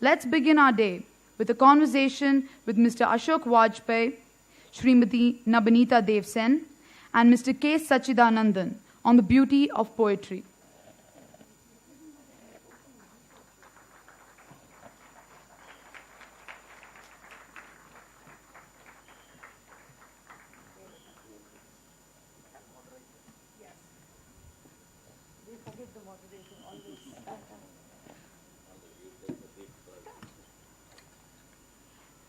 Let's begin our day with a conversation with Mr. Ashok Vajpeyi, Srimati Nabanita Devsen, and Mr. K. Satchidanandan on the beauty of poetry.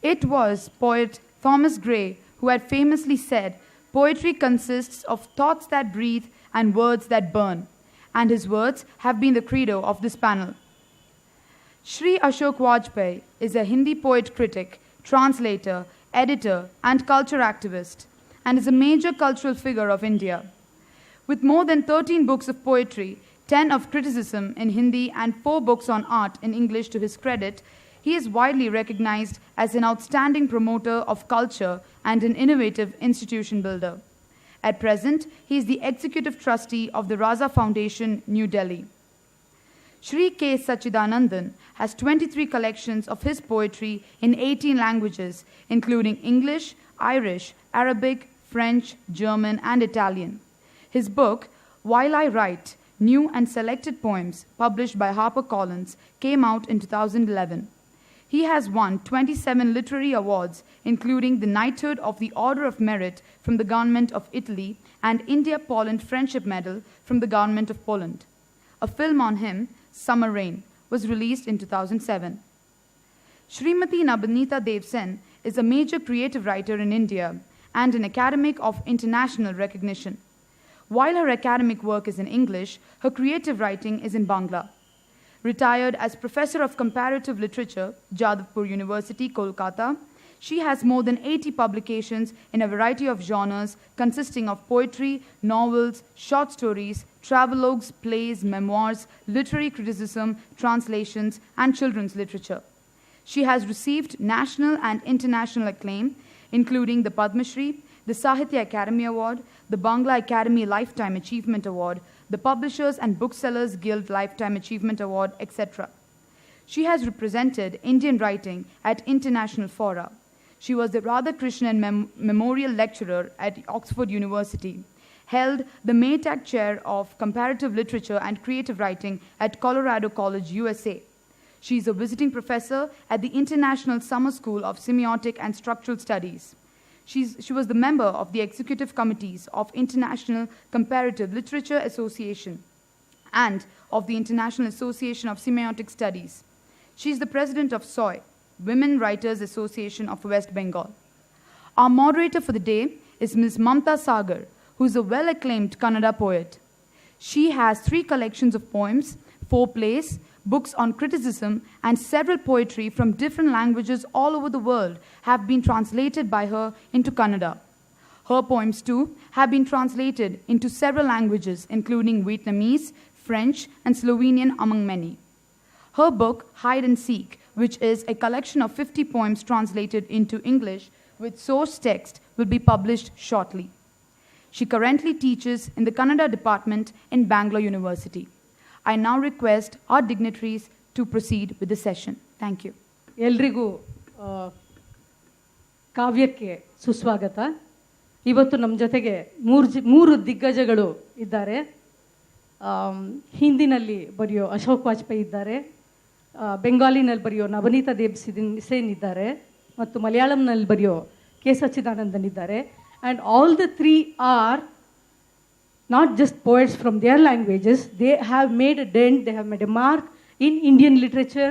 It was poet Thomas Gray who had famously said, "Poetry consists of thoughts that breathe and words that burn," and his words have been the credo of this panel. Shri Ashok Vajpeyi is a Hindi poet critic, translator, editor, and culture activist, and is a major cultural figure of India. With more than 13 books of poetry, 10 of criticism in Hindi, and 4 books on art in English to his credit, he is widely recognized as an outstanding promoter of culture and an innovative institution builder. At present, he is the executive trustee of the Raza Foundation, New Delhi. Shri K. Satchidanandan has 23 collections of his poetry in 18 languages, including English, Irish, Arabic, French, German, and Italian. His book, While I Write, New and Selected Poems, published by HarperCollins, came out in 2011. He has won 27 literary awards, including the Knighthood of the Order of Merit from the Government of Italy and India-Poland Friendship Medal from the Government of Poland. A film on him, Summer Rain, was released in 2007. Srimati Nabanita Devsen is a major creative writer in India and an academic of international recognition. While her academic work is in English, her creative writing is in Bangla. Retired as Professor of Comparative Literature, Jadavpur University, Kolkata, she has more than 80 publications in a variety of genres consisting of poetry, novels, short stories, travelogues, plays, memoirs, literary criticism, translations, and children's literature. She has received national and international acclaim, including the Padma Shri, the Sahitya Academy Award, the Bangla Academy Lifetime Achievement Award, the Publishers and Booksellers Guild Lifetime Achievement Award, etc. She has represented Indian writing at international fora. She was the Radhakrishnan Memorial Lecturer at Oxford University, held the Maytag Chair of Comparative Literature and Creative Writing at Colorado College, USA. She is a visiting professor at the International Summer School of Semiotic and Structural Studies. She was the member of the executive committees of International Comparative Literature Association and of the International Association of Semiotic Studies. She is the president of SOI, Women Writers Association of West Bengal. Our moderator for the day is Ms. Mamta Sagar, who is a well-acclaimed Kannada poet. She has 3 collections of poems, 4 plays, books on criticism, and several poetry from different languages all over the world have been translated by her into Kannada. Her poems, too, have been translated into several languages, including Vietnamese, French, and Slovenian, among many. Her book, Hide and Seek, which is a collection of 50 poems translated into English with source text, will be published shortly. She currently teaches in the Kannada department in Bangalore University. I now request our dignitaries to proceed with the session. Thank you. ಎಲ್ರಿಗೂ ಕಾವ್ಯಕ್ಕೆ ಸುಸ್ವಾಗತ. ಇವತ್ತು ನಮ್ಮ ಜೊತೆಗೆ ಮೂರು ದಿಗ್ಗಜಗಳು ಇದ್ದಾರೆ. ಹಿಂದಿನಲ್ಲಿ ಬರೆಯೋ ಅಶೋಕ್ ವಾಜಪೇಯಿ ಇದ್ದಾರೆ, ಬೆಂಗಾಲಿನಲ್ಲಿ ಬರೆಯೋ ನವನೀತಾ ದೇವ್ಸೇನ್ ಇದ್ದಾರೆ, ಮತ್ತು ಮಲಯಾಳಂನಲ್ಲಿ ಬರೆಯೋ ಕೆ ಸಚ್ಚಿದಾನಂದನ್ ಇದ್ದಾರೆ. And all the 3 are not just poets from their languages. They have made a dent, they have made a mark in Indian literature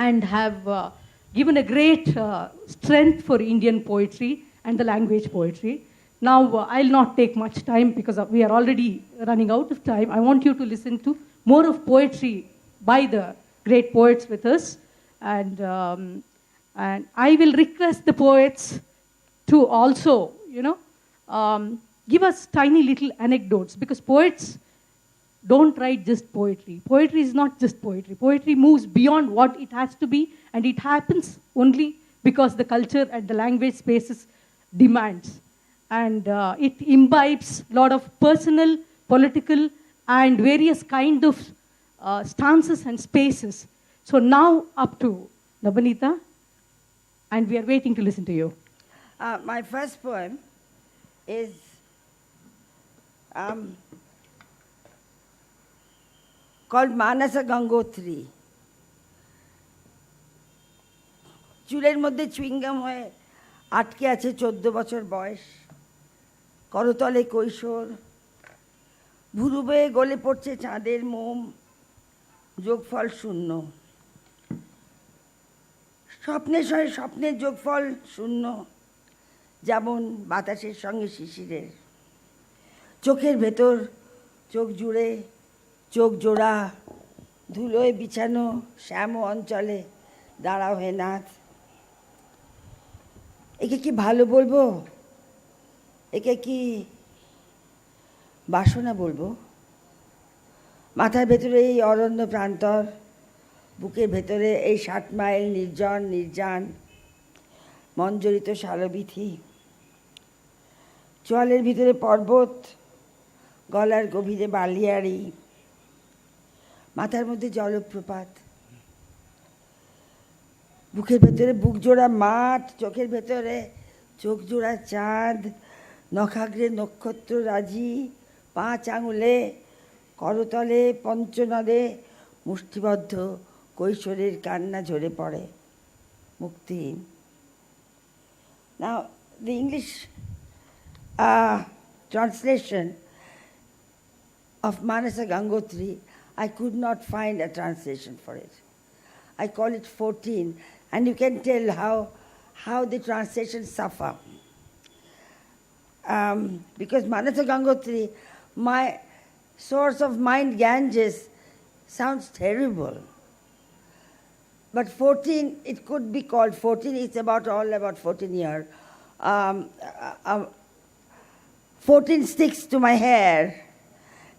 and have given a great strength for Indian poetry and the language poetry. Now, I'll not take much time because we are already running out of time. I want you to listen to more of poetry by the great poets with us. And I will request the poets to also, give us tiny little anecdotes, because poets don't write just poetry. Poetry is not just poetry. Poetry moves beyond what it has to be, and it happens only because the culture and the language spaces demands. And it imbibes a lot of personal, political, and various kind of stances and spaces. So now up to Nabanita, and we are waiting to listen to you. My first poem is called Manasa Gangotri. চুলের মধ্যে chewing gum হয়ে আটকে আছে 14 বছর বয়স, করতলে কৈশোর, ভুরু বেয়ে গলে পড়ছে চাঁদের মোম, যোগফল শূন্য। স্বপ্নের সঙ্গে স্বপ্নের যোগফল শূন্য, যেমন বাতাসের সঙ্গে শিশিরের। চোখের ভেতর চোখ জুড়ে চোখ জোড়া, ধুলোয় বিছানো শ্যাম অঞ্চলে দাঁড়াও হে নাথ। একে কি ভালো বলবো, একে কি বাসনা বলবো? মাথার ভেতরে এই অরণ্য প্রান্তর, বুকের ভেতরে এই 60 মাইল নির্জন নির্জান মঞ্জরিত শালবিথি, চোয়ালের ভিতরে পর্বত, গলার গভীরে বালিয়াড়ি, মাথার মধ্যে জলপ্রপাত, বুকের ভেতরে বুক জোড়া মাঠ, চোখের ভেতরে চোখ জোড়া চাঁদ, নখাগ্রে নক্ষত্র রাজি, 5 আঙুলে করতলে পঞ্চনদে মুষ্টিবদ্ধ কৈশোরের কান্না ঝরে পড়ে মুক্তিহীন। Now the English translation of Manasa Gangotri, I could not find a translation for it. I call it 14, and you can tell how the translations suffer. Because Manasa Gangotri, my source of mind Ganges, sounds terrible. But 14, it could be called 14. It's all about 14 years. 14 sticks to my hair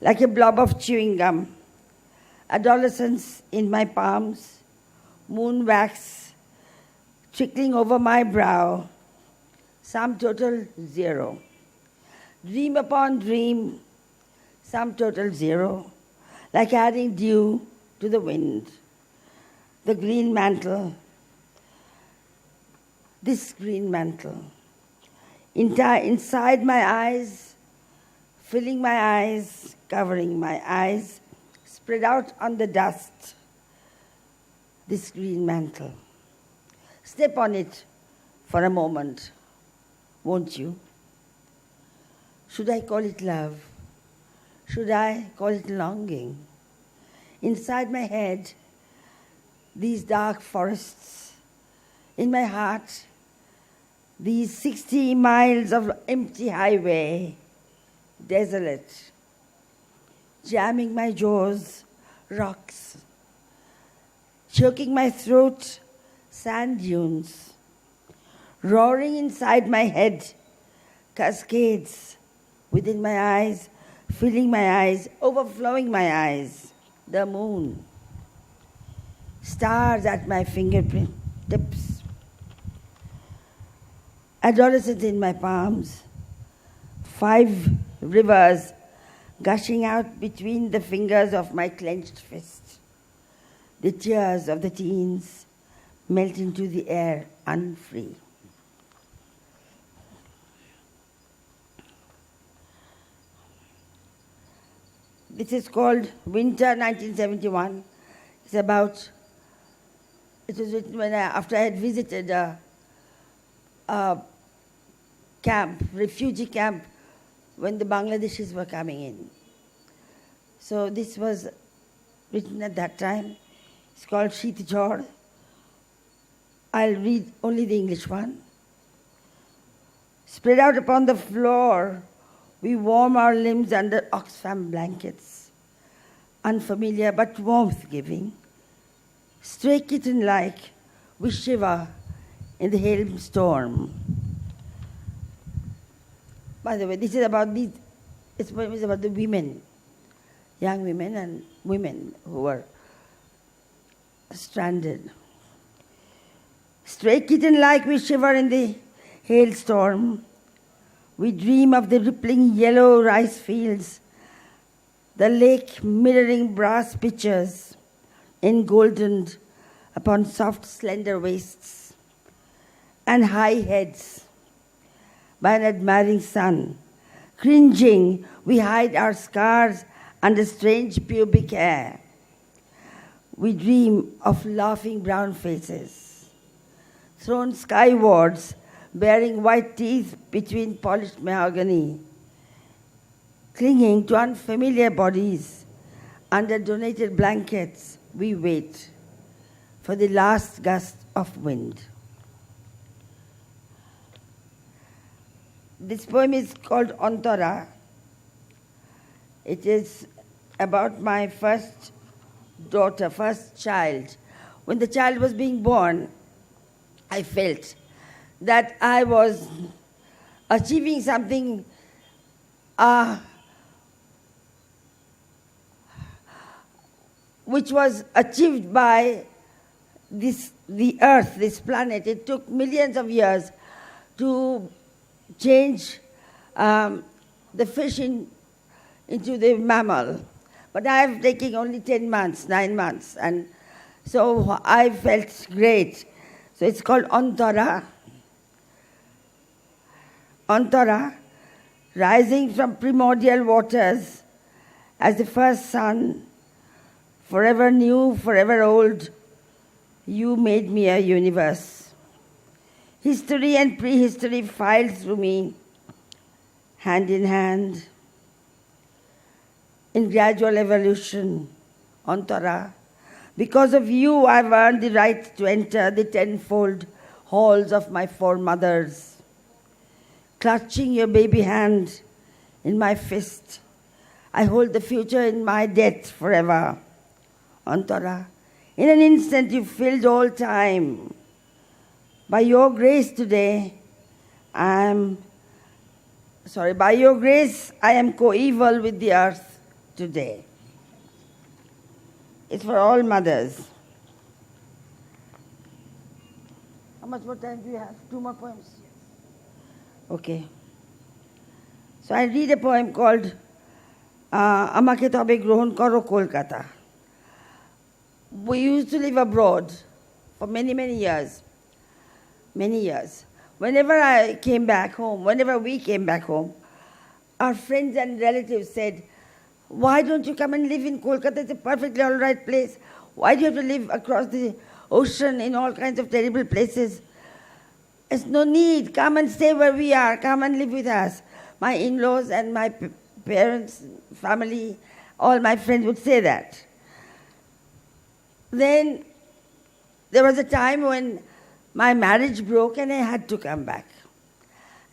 like a blob of chewing gum. Adolescence in my palms, moon wax trickling over my brow, sum total 0. Dream upon dream, sum total 0, like adding dew to the wind. The green mantle, this green mantle, inside my eyes, filling my eyes, covering my eyes, spread out on the dust, this green mantle. Step on it for a moment, won't you? Should I call it love? Should I call it longing? Inside my head, these dark forests. In my heart, these 60 miles of empty highway, desolate. Jamming my jaws, rocks. Choking my throat, sand dunes. Roaring inside my head, cascades within my eyes, filling my eyes, overflowing my eyes. The moon. Stars at my fingerprint tips. Adolescence in my palms. 5 rivers gushing out between the fingers of my clenched fist. The tears of the teens melt into the air unfree. This is called Winter 1971. It's about, it was written after I had visited a camp, refugee camp, when the Bangladeshis were coming in. So this was written at that time. It's called Sheet Jor. I'll read only the English one. Spread out upon the floor, we warm our limbs under Oxfam blankets, unfamiliar but warmth-giving. Stray kitten-like, we shiver in the hailstorm. By the way, this is about the women, young women and women who were stranded. Stray kitten-like, we shiver in the hailstorm. We dream of the rippling yellow rice fields, the lake mirroring brass pitchers, engoldened upon soft, slender waists and high heads by an admiring sun. Cringing, we hide our scars under strange pubic hair. We dream of laughing brown faces, thrown skywards, bearing white teeth between polished mahogany, clinging to unfamiliar bodies. Under donated blankets, we wait for the last gust of wind. This poem is called Antara. It is about my first daughter, first child. When the child was being born, I felt that I was achieving something which was achieved by the earth, this planet. It took millions of years to change the fish into the mammal. But I have taken only 10 months, 9 months. And so I felt great. So it's called Antara. Antara, rising from primordial waters as the first sun, forever new, forever old, you made me a universe. History and prehistory filed through me, hand in hand, in gradual evolution, Antara. Because of you, I've earned the right to enter the tenfold halls of my foremothers. Clutching your baby hand in my fist, I hold the future in my death forever. Antara, in an instant you filled all time. By your grace today, by your grace, I am coeval with the earth today. It's for all mothers. How much more time do you have? 2 more poems? Okay. So I read a poem called Amake Tobe Grohon Koro Kolkata. We used to live abroad for many, many years. Many years. Whenever I came back home, whenever we came back home, our friends and relatives said, why don't you come and live in Kolkata? It's a perfectly all right place. Why do you have to live across the ocean in all kinds of terrible places? There's no need. Come and stay where we are. Come and live with us. My in-laws and my parents, family, all my friends would say that. Then there was a time when my marriage broke and I had to come back.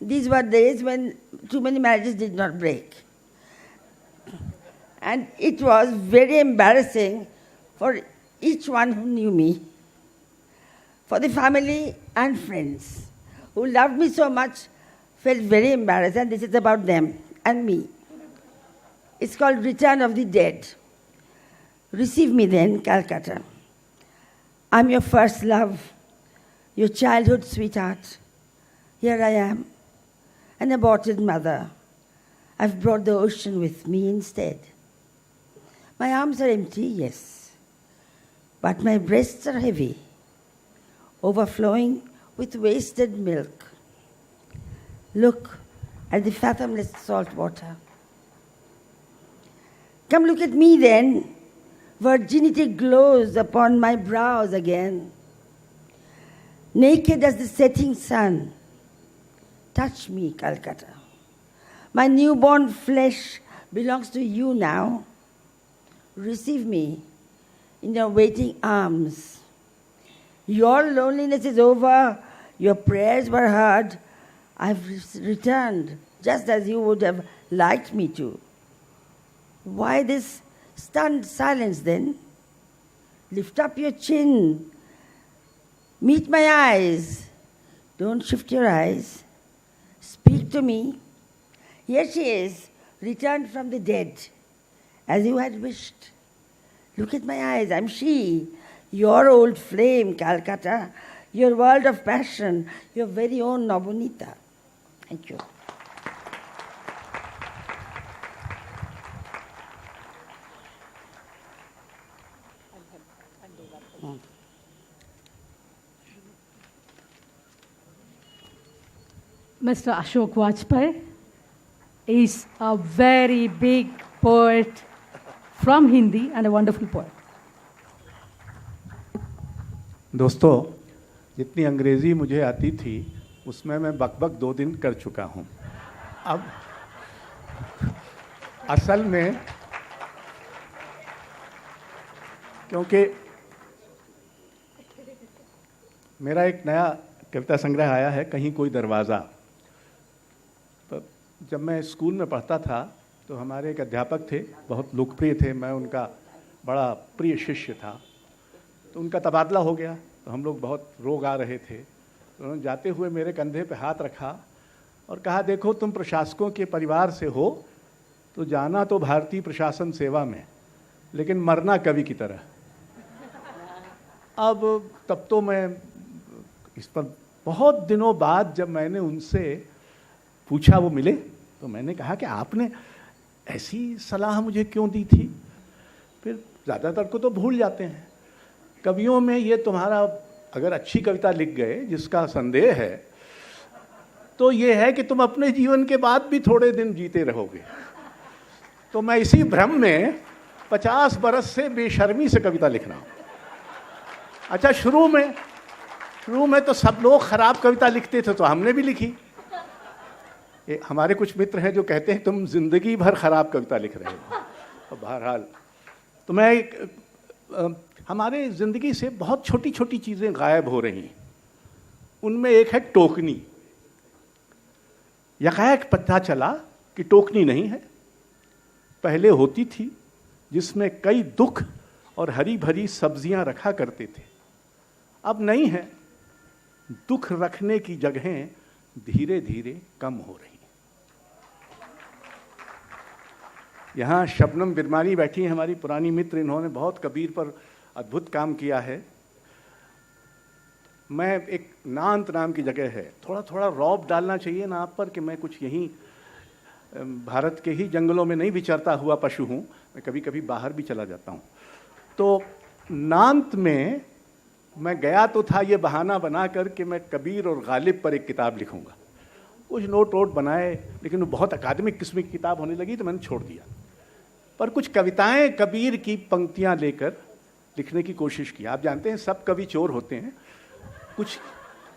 These were days when too many marriages did not break. And it was very embarrassing for each one who knew me, for the family and friends who loved me so much, felt very embarrassed, and this is about them and me. It's called Return of the Dead. Receive me then, Calcutta. I'm your first love, your childhood sweetheart. Here I am, an aborted mother. I've brought the ocean with me instead. My arms are empty, yes, but my breasts are heavy, overflowing with wasted milk. Look at the fathomless salt water. Come look at me then. Virginity glows upon my brows again. Naked as the setting sun. Touch me, Calcutta. My newborn flesh belongs to you now. Receive me in your waiting arms. Your loneliness is over. Your prayers were heard. I've returned just as you would have liked me to. Why this stunned silence then? Lift up your chin. Meet my eyes. Don't shift your eyes. Speak to me. Here she is, returned from the dead, as you had wished. Look at my eyes. I'm she, your old flame, Calcutta, your world of passion, your very own Nabanita. Thank you. Mr. Ashok Vajpeyi is a very big poet from Hindi and a wonderful poet. दोस्तों, जितनी अंग्रेज़ी मुझे आती थी उसमें मैं बकबक 2 दिन कर चुका हूँ। अब असल में क्योंकि मेरा एक नया कविता संग्रह आया है, कहीं कोई दरवाज़ा। तो जब मैं स्कूल में पढ़ता था तो हमारे एक अध्यापक थे, बहुत लोकप्रिय थे, मैं उनका बड़ा प्रिय शिष्य था। तो उनका तबादला हो गया, तो हम लोग बहुत रोग आ रहे थे। तो उन्होंने जाते हुए मेरे कंधे पे हाथ रखा और कहा, देखो तुम प्रशासकों के परिवार से हो तो जाना तो भारतीय प्रशासन सेवा में, लेकिन मरना कवि की तरह। अब तब तो मैं इस पर बहुत दिनों बाद जब मैंने उनसे पूछा, वो मिले, तो मैंने कहा कि आपने ऐसी सलाह मुझे क्यों दी थी। फिर ज़्यादातर को तो भूल जाते हैं। कवियों में ये तुम्हारा, अगर अच्छी कविता लिख गए जिसका संदेह है, तो ये है कि तुम अपने जीवन के बाद भी थोड़े दिन जीते रहोगे। तो मैं इसी भ्रम में 50 बरस से बेशर्मी से कविता लिख रहा हूँ। अच्छा, शुरू में तो सब लोग खराब कविता लिखते थे, तो हमने भी लिखी। हमारे कुछ मित्र हैं जो कहते हैं तुम जिंदगी भर खराब कविता लिख रहे हो। तो बहरहाल, तो मैं हमारे ज़िंदगी से बहुत छोटी छोटी चीज़ें गायब हो रही हैं। उनमें एक है टोकनी। यकायक पता चला कि टोकनी नहीं है, पहले होती थी, जिसमें कई दुख और हरी भरी सब्जियां रखा करते थे। अब नहीं है। दुख रखने की जगहें धीरे धीरे कम हो रही हैं। यहाँ शबनम बिरमानी बैठी हैं, हमारी पुरानी मित्र। इन्होंने बहुत कबीर पर अद्भुत काम किया है। मैं एक नांत नाम की जगह है, थोड़ा थोड़ा रौब डालना चाहिए ना आप पर कि मैं कुछ यहीं भारत के ही जंगलों में नहीं विचरता हुआ पशु हूँ, मैं कभी कभी बाहर भी चला जाता हूँ। तो नांत में मैं गया तो था ये बहाना बनाकर कि मैं कबीर और गालिब पर एक किताब लिखूंगा। कुछ नोट वोट बनाए, लेकिन वो बहुत अकादमिक किस्म की किताब होने लगी तो मैंने छोड़ दिया। पर कुछ कविताएं कबीर की पंक्तियां लेकर लिखने की कोशिश की। आप जानते हैं सब कवि चोर होते हैं,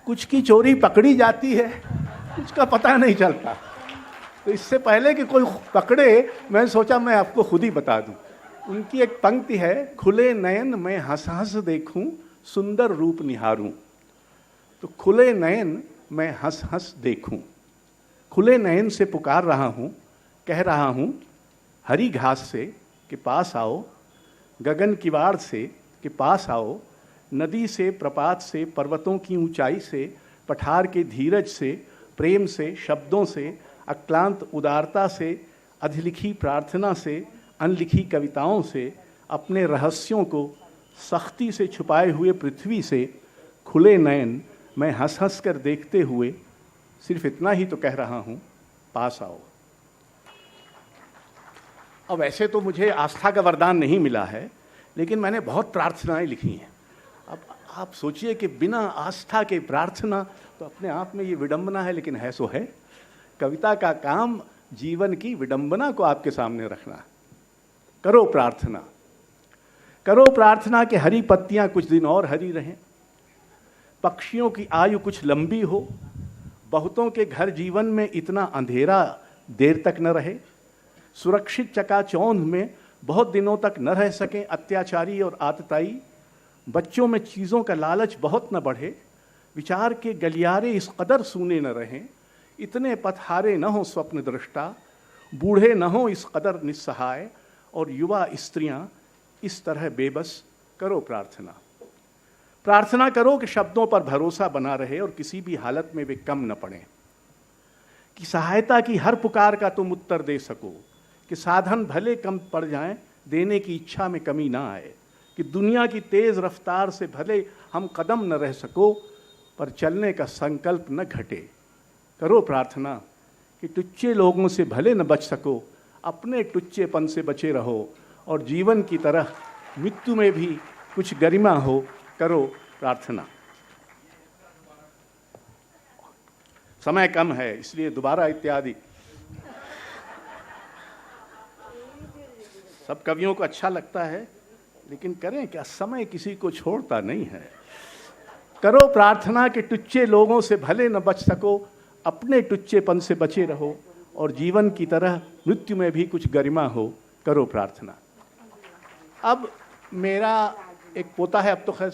कुछ की चोरी पकड़ी जाती है, कुछ का पता नहीं चलता। तो इससे पहले कि कोई पकड़े, मैं सोचा मैं आपको खुद ही बता दूं। उनकी एक पंक्ति है, खुले नयन मैं हंस हंस देखूं, सुंदर रूप निहारूं। तो खुले नयन मैं हंस हंस देखूं, खुले नयन से पुकार रहा हूं, कह रहा हूं हरी घास से कि पास आओ, गगन किवाड़ से कि पास आओ, नदी से, प्रपात से, पर्वतों की ऊंचाई से, पठार के धीरज से, प्रेम से, शब्दों से, अक्लांत उदारता से, अधिलिखी प्रार्थना से, अनलिखी कविताओं से, अपने रहस्यों को सख्ती से छुपाए हुए पृथ्वी से, खुले नयन मैं हंस हंस कर देखते हुए सिर्फ इतना ही तो कह रहा हूँ, पास आओ। अब ऐसे तो मुझे आस्था का वरदान नहीं मिला है, लेकिन मैंने बहुत प्रार्थनाएं लिखी हैं। अब आप सोचिए कि बिना आस्था के प्रार्थना, तो अपने आप में ये विडंबना है, लेकिन है सो है। कविता का काम जीवन की विडंबना को आपके सामने रखना। करो प्रार्थना, करो प्रार्थना कि हरी पत्तियां कुछ दिन और हरी रहें, पक्षियों की आयु कुछ लंबी हो, बहुतों के घर जीवन में इतना अंधेरा देर तक न रहे, सुरक्षित चकाचौंध में बहुत दिनों तक न रह सकें अत्याचारी और आतताई, बच्चों में चीज़ों का लालच बहुत न बढ़े, विचार के गलियारे इस कदर सूने न रहें, इतने पथहारे न हो स्वप्न दृष्टा, बूढ़े न हो इस कदर निस्सहाय, और युवा स्त्रियां इस तरह बेबस। करो प्रार्थना, प्रार्थना करो कि शब्दों पर भरोसा बना रहे और किसी भी हालत में वे कम न पड़े, कि सहायता की हर पुकार का तुम उत्तर दे सको, कि साधन भले कम पड़ जाएं देने की इच्छा में कमी ना आए, कि दुनिया की तेज रफ्तार से भले हम कदम न रह सको पर चलने का संकल्प न घटे। करो प्रार्थना कि टुच्चे लोगों से भले न बच सको, अपने टुच्चेपन से बचे रहो, और जीवन की तरह मृत्यु में भी कुछ गरिमा हो। करो प्रार्थना। समय कम है इसलिए दोबारा इत्यादि। सब कवियों को अच्छा लगता है, लेकिन करें क्या, समय किसी को छोड़ता नहीं है। करो प्रार्थना कि टुच्चे लोगों से भले न बच सको, अपने टुच्चेपन से बचे रहो, और जीवन की तरह मृत्यु में भी कुछ गरिमा हो, करो प्रार्थना। अब मेरा एक पोता है, अब तो खैर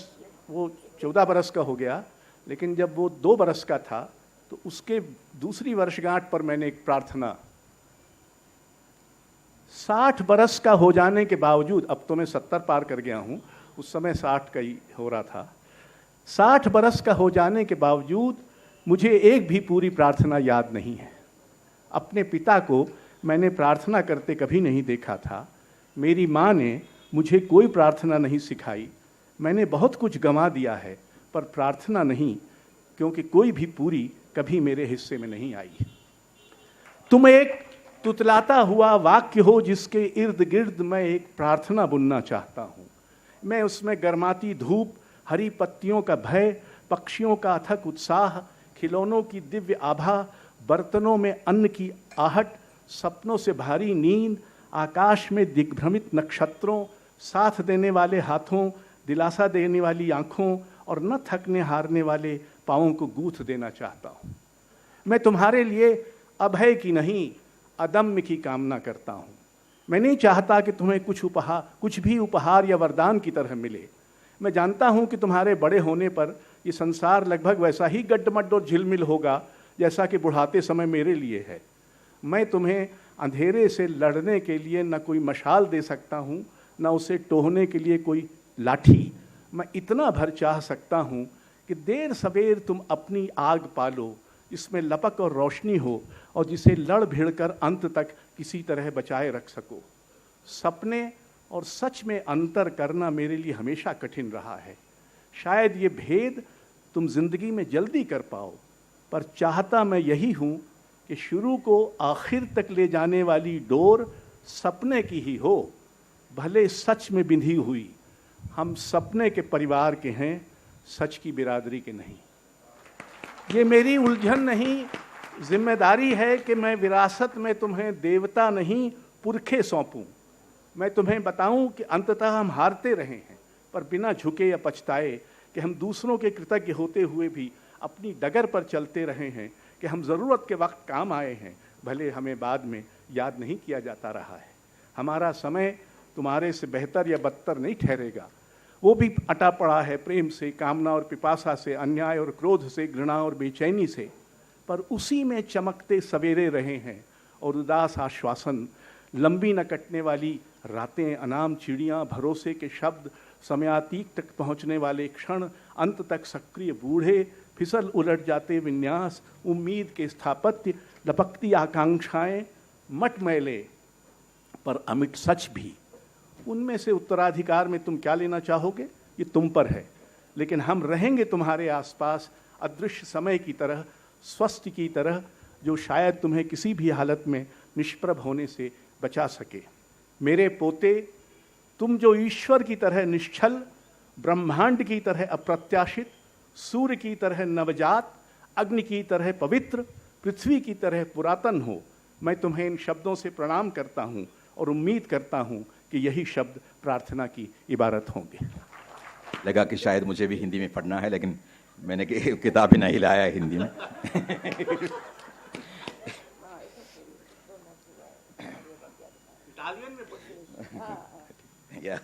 वो 14 बरस का हो गया, लेकिन जब वो 2 बरस का था तो उसके दूसरी वर्षगांठ पर मैंने एक प्रार्थना, 60 बरस का हो जाने के बावजूद, अब तो मैं 70 पार कर गया हूँ, उस समय 60 का ही हो रहा था, 60 बरस का हो जाने के बावजूद मुझे एक भी पूरी प्रार्थना याद नहीं है। अपने पिता को मैंने प्रार्थना करते कभी नहीं देखा था। मेरी माँ ने मुझे कोई प्रार्थना नहीं सिखाई। मैंने बहुत कुछ गंवा दिया है, पर प्रार्थना नहीं, क्योंकि कोई भी पूरी कभी मेरे हिस्से में नहीं आई। तुम एक तुतलाता हुआ वाक्य हो जिसके इर्द गिर्द मैं एक प्रार्थना बुनना चाहता हूँ। मैं उसमें गरमाती धूप, हरी पत्तियों का भय, पक्षियों का अथक उत्साह, खिलौनों की दिव्य आभा, बर्तनों में अन्न की आहट, सपनों से भारी नींद, आकाश में दिग्भ्रमित नक्षत्रों, साथ देने वाले हाथों, दिलासा देने वाली आंखों और न थकने हारने वाले पाँवों को गूंथ देना चाहता हूँ। मैं तुम्हारे लिए अभय की नहीं, अदम्य की कामना करता हूँ। मैं नहीं चाहता कि तुम्हें कुछ भी उपहार या वरदान की तरह मिले। मैं जानता हूँ कि तुम्हारे बड़े होने पर ये संसार लगभग वैसा ही गड्ढमड्ढ और झिलमिल होगा जैसा कि बुढ़ाते समय मेरे लिए है। मैं तुम्हें अंधेरे से लड़ने के लिए न कोई मशाल दे सकता हूँ, न उसे टोहने के लिए कोई लाठी। मैं इतना भर चाह सकता हूँ कि देर सवेर तुम अपनी आग पालो, इसमें लपक और रोशनी हो, और जिसे लड़ भिड़ कर अंत तक किसी तरह बचाए रख सको। सपने और सच में अंतर करना मेरे लिए हमेशा कठिन रहा है। शायद ये भेद तुम जिंदगी में जल्दी कर पाओ, पर चाहता मैं यही हूँ कि शुरू को आखिर तक ले जाने वाली डोर सपने की ही हो, भले सच में बिंधी हुई। हम सपने के परिवार के हैं, सच की बिरादरी के नहीं। ये मेरी उलझन नहीं, जिम्मेदारी है कि मैं विरासत में तुम्हें देवता नहीं पुरखे सौंपूं। मैं तुम्हें बताऊं कि अंततः हम हारते रहे हैं, पर बिना झुके या पछताए कि हम दूसरों के कृतज्ञ होते हुए भी अपनी डगर पर चलते रहे हैं, कि हम ज़रूरत के वक्त काम आए हैं, भले हमें बाद में याद नहीं किया जाता रहा है। हमारा समय तुम्हारे से बेहतर या बदतर नहीं ठहरेगा। वो भी अटा पड़ा है प्रेम से, कामना और पिपासा से, अन्याय और क्रोध से, घृणा और बेचैनी से, पर उसी में चमकते सवेरे रहे हैं और उदास आश्वासन, लंबी न कटने वाली रातें, अनाम चिड़ियाँ, भरोसे के शब्द, समयातीत तक पहुँचने वाले क्षण, अंत तक सक्रिय बूढ़े, फिसल उलट जाते विन्यास, उम्मीद के स्थापत्य, लपकती आकांक्षाएं, मटमैले पर अमिट सच भी। उनमें से उत्तराधिकार में तुम क्या लेना चाहोगे, ये तुम पर है, लेकिन हम रहेंगे तुम्हारे आसपास, अदृश्य समय की तरह, स्वस्थ की तरह, जो शायद तुम्हें किसी भी हालत में निष्प्रभ होने से बचा सके। मेरे पोते, तुम जो ईश्वर की तरह निश्चल, ब्रह्मांड की तरह अप्रत्याशित, सूर्य की तरह नवजात, अग्नि की तरह पवित्र, पृथ्वी की तरह पुरातन हो, मैं तुम्हें इन शब्दों से प्रणाम करता हूँ और उम्मीद करता हूँ कि यही शब्द प्रार्थना की इबारत होंगे। लगा कि शायद मुझे भी हिंदी में पढ़ना है, लेकिन मैंने किताब ही नहीं लाया है हिंदी में। इटालियन में पढ़िए। Yeah.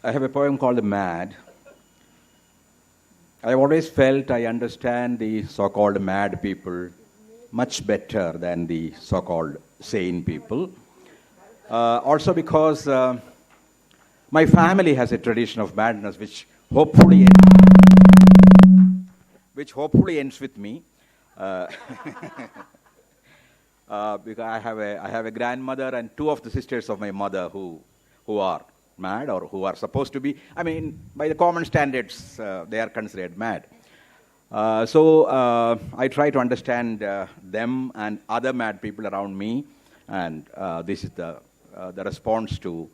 I have a poem called Mad. I've always felt I understand the so-called mad people much better than the so-called sane people. Also because my family has a tradition of madness which hopefully ends with me. Because I have a grandmother and 2 of the sisters of my mother who are mad, or who are supposed to be. I mean, by the common standards, they are considered mad. So I try to understand them and other mad people around me, and this is the response to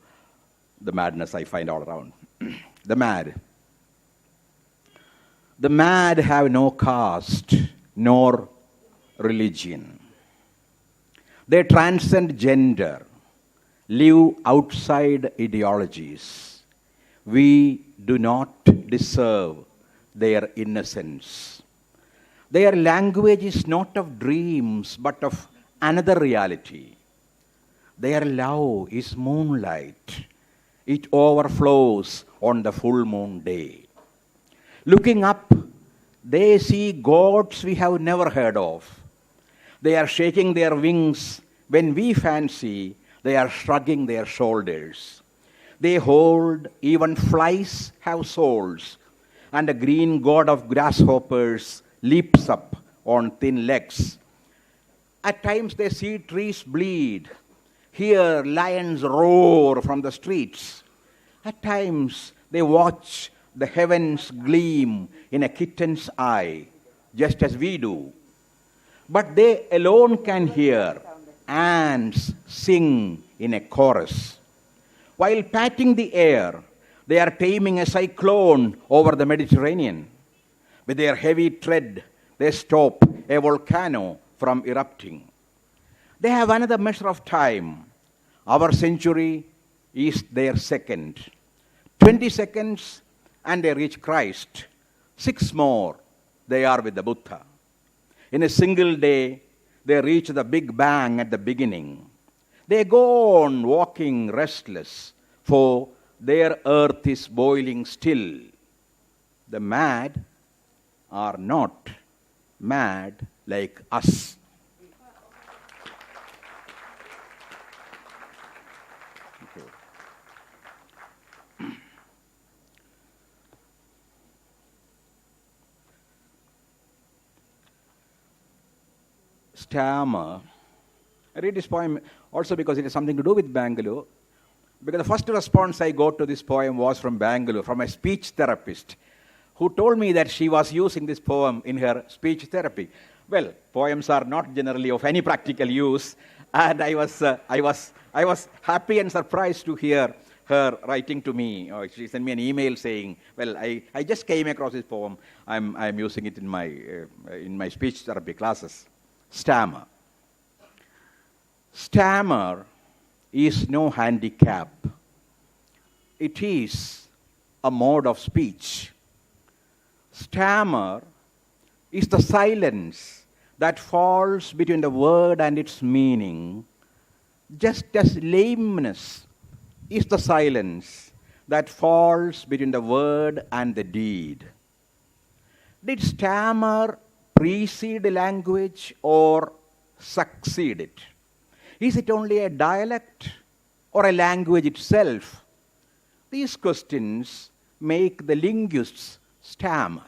the madness I find all around. The mad. The mad have no caste nor religion. They transcend gender, live outside ideologies. We do not deserve their innocence. Their language is not of dreams, but of another reality. Their love is moonlight. It overflows on the full moon day. Looking up, they see gods we have never heard of. They are shaking their wings when we fancy they are shrugging their shoulders. They hold even flies have souls, and a green god of grasshoppers leaps up on thin legs. At times they see trees bleed, hear lions roar from the streets. At times they watch the heavens gleam in a kitten's eye, just as we do. But they alone can hear ants sing in a chorus. While patting the air, they are taming a cyclone over the Mediterranean. With their heavy tread, they stop a volcano from erupting. They have another measure of time. Our century is their second. 20 seconds and they reach Christ. 6 more, they are with the Buddha. In a single day, they reach the Big Bang at the beginning. They go on walking restless, for their earth is boiling still. The mad are not mad like us. Stammer. I read this poem also because it has something to do with Bangalore. Because the first response I got to this poem was from Bangalore, from a speech therapist, who told me that she was using this poem in her speech therapy. Well, poems are not generally of any practical use, and I was happy and surprised to hear her writing to me. She sent me an email saying, "Well, I just came across this poem. I'm using it in my speech therapy classes." Stammer. Stammer is no handicap. It is a mode of speech. Stammer is the silence that falls between the word and its meaning, just as lameness is the silence that falls between the word and the deed. Did stammer precede language or succeed it? Is it only a dialect or a language itself? These questions make the linguists stammer.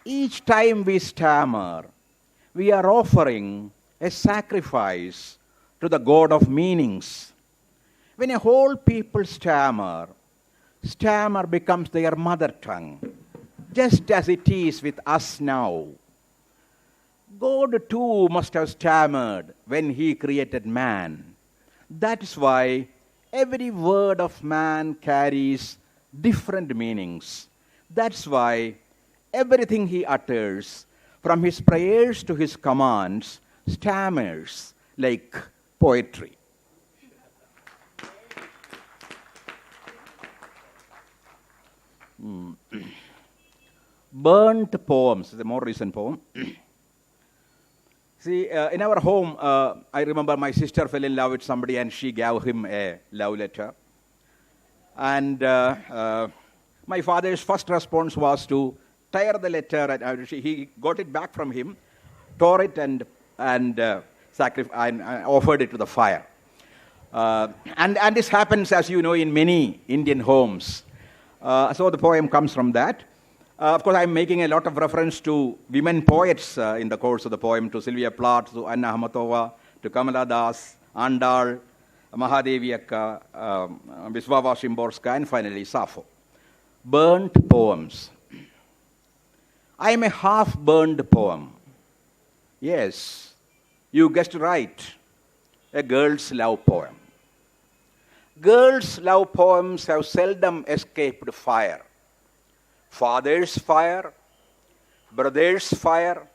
Each time we stammer, we are offering a sacrifice to the God of meanings. When a whole people stammer, stammer becomes their mother tongue, just as it is with us now. God too must have stammered when he created man. That is why every word of man carries different meanings. That's why everything he utters, from his prayers to his commands, stammers like poetry. Burnt poems is a more recent poem. See, in our home, I remember my sister fell in love with somebody and she gave him a love letter. And my father's first response was to tear the letter. And he got it back from him, tore it and offered it to the fire. And this happens, as you know, in many Indian homes. So the poem comes from that. Of course, I'm making a lot of reference to women poets in the course of the poem, to Sylvia Plath, to Anna Hamatova, to Kamala Das, Andal, Mahadevi Akka, Wiswawa Szymborska, and finally Sappho. Burnt poems. I am a half-burned poem. Yes, you guessed right, a girl's love poem. Girls' love poems have seldom escaped fire. father's fire, brother's fire,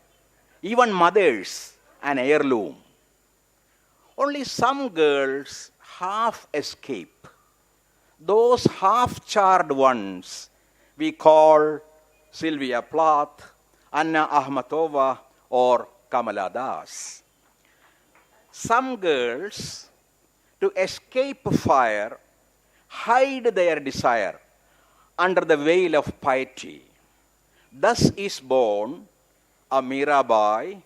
even mother's an heirloom. Only some girls half escape. Those half-charred ones we call Sylvia Plath, Anna Akhmatova, or Kamala Das. Some girls, to escape fire, hide their desire under the veil of piety. Thus is born a Mirabai,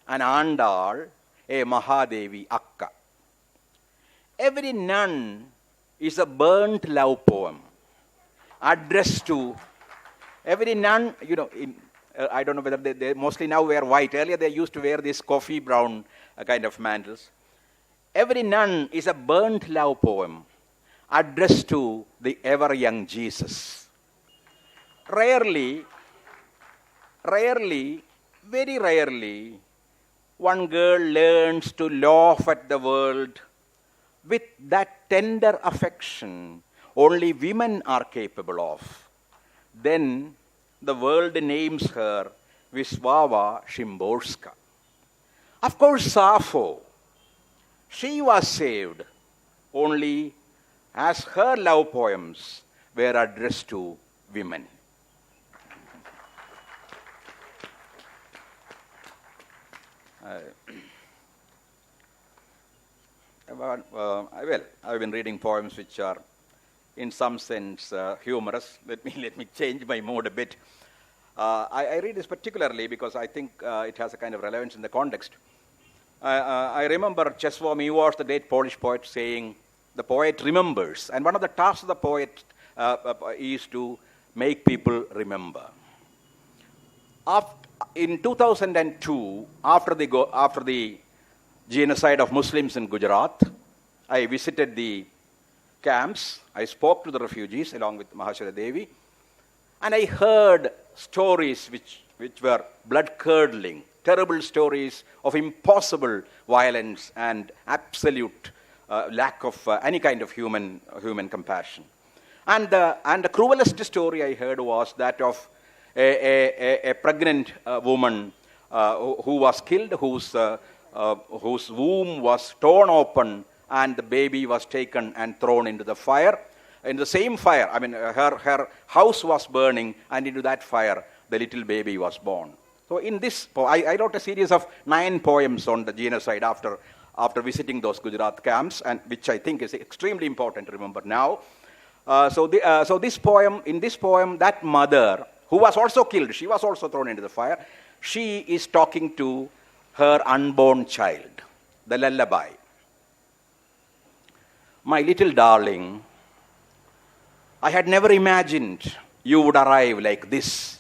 an Andal, a Mahadevi Akka. Every nun is a burnt love poem addressed to every nun, I don't know whether they mostly now wear white. Earlier they used to wear this coffee brown kind of mantles. Every nun is a burnt love poem addressed to the ever young Jesus. Rarely, very rarely, one girl learns to laugh at the world with that tender affection only women are capable of. Then the world names her Wisława Szymborska. Of course, Sappho, she was saved only as her love poems were addressed to women. I've been reading poems which are, in some sense, humorous. Let me change my mood a bit. I read this particularly because I think it has a kind of relevance in the context. I remember Czesław Miłosz, the great Polish poet, saying, "The poet remembers," and one of the tasks of the poet is to make people remember. In 2002, after the genocide of Muslims in Gujarat, I visited the camps. I spoke to the refugees along with Mahashara Devi, and I heard stories which were blood-curdling, terrible stories of impossible violence and absolute lack of any kind of human compassion. And the cruelest story I heard was that of a pregnant woman who was killed, whose womb was torn open, and the baby was taken and thrown into the fire. In the same fire, her house was burning, and into that fire, the little baby was born. So in this, I wrote a series of 9 poems on the genocide after visiting those Gujarat camps, and which I think is extremely important to remember now. So this poem, that mother, who was also killed, she was also thrown into the fire, she is talking to her unborn child, the lullaby. My little darling, I had never imagined you would arrive like this.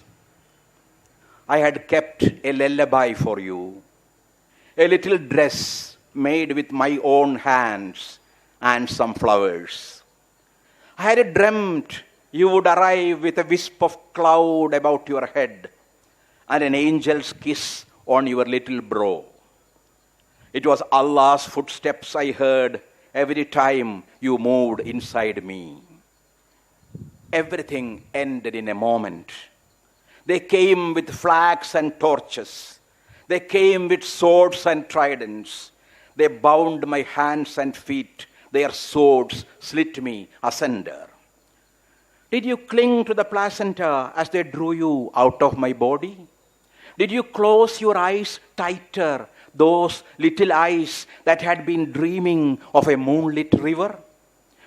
I had kept a lullaby for you, a little dress made with my own hands and some flowers. I had dreamt you would arrive with a wisp of cloud about your head and an angel's kiss on your little brow. It was Allah's footsteps I heard every time you moved inside me. Everything ended in a moment. They came with flags and torches. They came with swords and tridents. They bound my hands and feet. Their swords slit me asunder. Did you cling to the placenta as they drew you out of my body? Did you close your eyes tighter, those little eyes that had been dreaming of a moonlit river?